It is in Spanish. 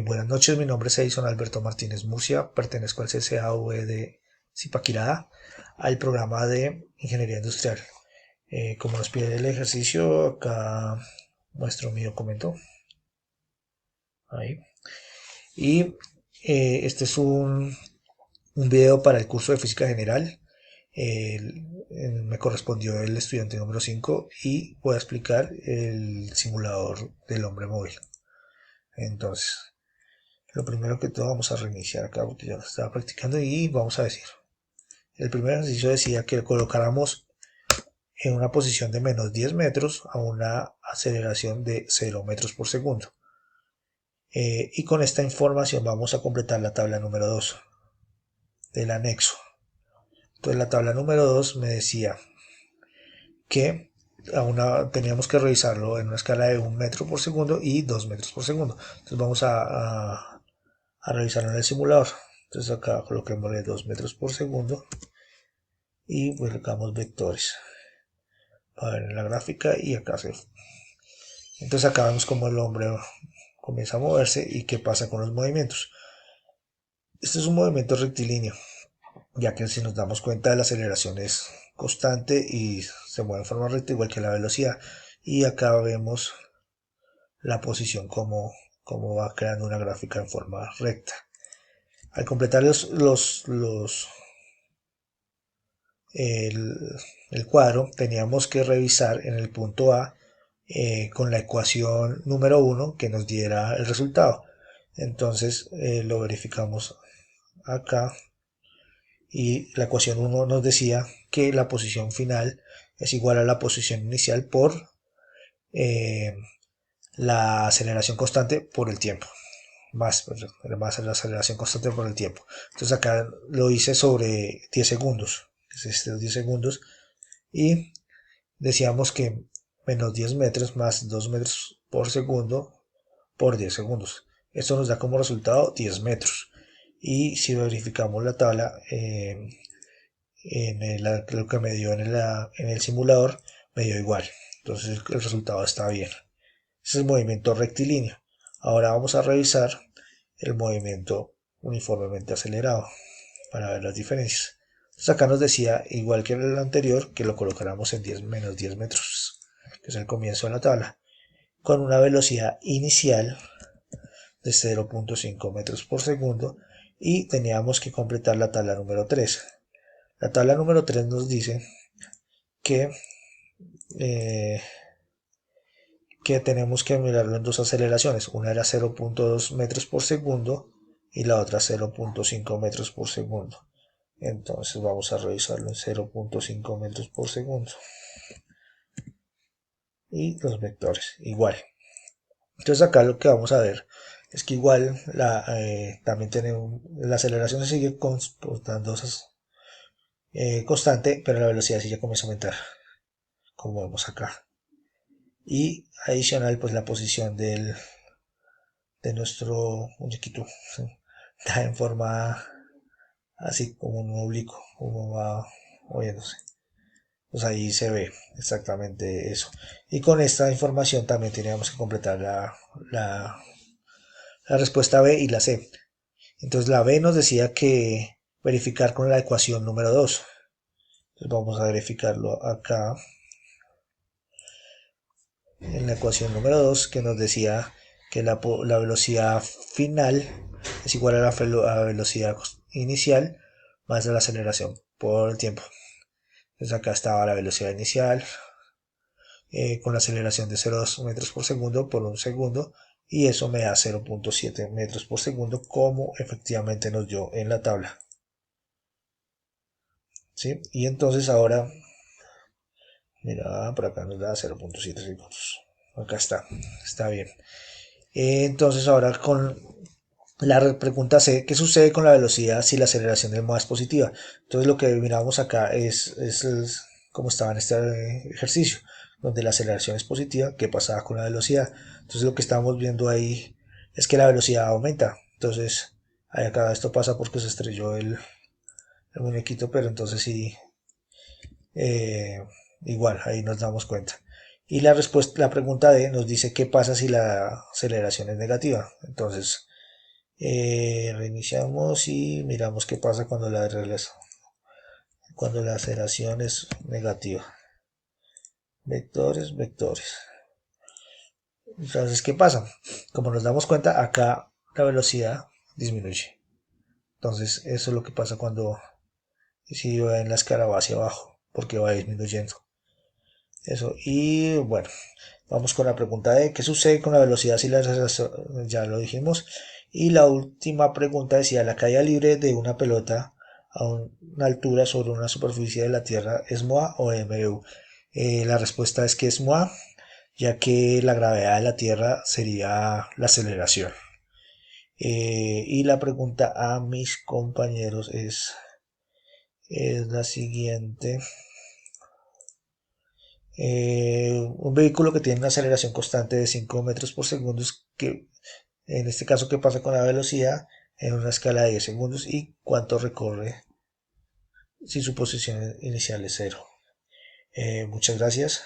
Buenas noches, mi nombre es Edison Alberto Martínez Murcia, pertenezco al CCAV de Zipaquirá, al programa de Ingeniería Industrial. Como nos pide el ejercicio, acá muestro mi documento. Ahí. Y este es un video para el curso de Física General. Me correspondió el estudiante número 5 y voy a explicar el simulador del hombre móvil. Entonces, lo primero que todo vamos a reiniciar acá porque ya lo estaba practicando y vamos a decir. El primer ejercicio decía que colocáramos en una posición de menos 10 metros a una aceleración de 0 metros por segundo. Y con esta información vamos a completar la tabla número 2 del anexo. Entonces la tabla número 2 me decía que teníamos que revisarlo en una escala de 1 metro por segundo y 2 metros por segundo. Entonces vamos a revisarlo en el simulador. Entonces acá coloquémosle 2 metros por segundo y colocamos vectores para ver en la gráfica y acá se. Entonces acá vemos como el hombre comienza a moverse y qué pasa con los movimientos. Este es un movimiento rectilíneo, ya que si nos damos cuenta la aceleración es constante y se mueve en forma recta igual que la velocidad. Y acá vemos la posición como va creando una gráfica en forma recta. Al completar el, el cuadro teníamos que revisar en el punto A con la ecuación número 1 que nos diera el resultado. Entonces lo verificamos acá y la ecuación 1 nos decía que la posición final es igual a la posición inicial por eh, la aceleración constante por el tiempo. Más la aceleración constante por el tiempo. Entonces acá lo hice sobre 10 segundos. Es estos 10 segundos. Y decíamos que menos 10 metros más 2 metros por segundo por 10 segundos. Esto nos da como resultado 10 metros. Y si verificamos la tabla, lo que me dio en el simulador, me dio igual. Entonces el resultado está bien. Ese es el movimiento rectilíneo. Ahora vamos a revisar el movimiento uniformemente acelerado para ver las diferencias. Entonces acá nos decía, igual que el anterior, que lo colocáramos en 10 menos 10 metros, que es el comienzo de la tabla, con una velocidad inicial de 0.5 metros por segundo y teníamos que completar la tabla número 3. La tabla número 3 nos dice que, eh, que tenemos que mirarlo en dos aceleraciones. Una era 0.2 metros por segundo y la otra 0.5 metros por segundo. Entonces vamos a revisarlo en 0.5 metros por segundo. Y los vectores, igual. Entonces acá lo que vamos a ver es que igual también tenemos la aceleración se sigue comportando constante, pero la velocidad sí ya comienza a aumentar, como vemos acá. Y adicional, pues la posición de nuestro muñequito está en forma así como un oblicuo, como va moviéndose. Pues ahí se ve exactamente eso. Y con esta información también teníamos que completar la respuesta B y la C. Entonces la B nos decía que verificar con la ecuación número 2. Entonces vamos a verificarlo acá en la ecuación número 2 que nos decía que la velocidad final es igual a la velocidad inicial más la aceleración por el tiempo. Entonces acá estaba la velocidad inicial con la aceleración de 0,2 metros por segundo por un segundo y eso me da 0.7 metros por segundo como efectivamente nos dio en la tabla. ¿Sí? Y entonces ahora, mira, por acá nos da 0.7 segundos. Acá está bien. Entonces ahora con la pregunta C, ¿qué sucede con la velocidad si la aceleración es más positiva? Entonces lo que miramos acá es como estaba en este ejercicio, donde la aceleración es positiva, ¿qué pasaba con la velocidad? Entonces lo que estamos viendo ahí es que la velocidad aumenta. Entonces acá esto pasa porque se estrelló el muñequito, pero entonces sí, eh, igual ahí nos damos cuenta. Y la pregunta D nos dice qué pasa si la aceleración es negativa. Entonces Reiniciamos y miramos qué pasa cuando la aceleración es negativa. Vectores, vectores. Entonces, ¿qué pasa? Como nos damos cuenta, acá la velocidad disminuye. Entonces, eso es lo que pasa cuando si va en la escala va hacia abajo, porque va disminuyendo. Eso. Y bueno, vamos con la pregunta de qué sucede con la velocidad si la aceleración, ya lo dijimos. Y la última pregunta decía, la caída libre de una pelota a una altura sobre una superficie de la Tierra, ¿es MOA o MU? La respuesta es que es MOA, ya que la gravedad de la Tierra sería la aceleración. Y la pregunta a mis compañeros es la siguiente. Un vehículo que tiene una aceleración constante de 5 metros por segundo, que, en este caso, ¿qué pasa con la velocidad en una escala de 10 segundos y cuánto recorre si su posición inicial es cero? Muchas gracias.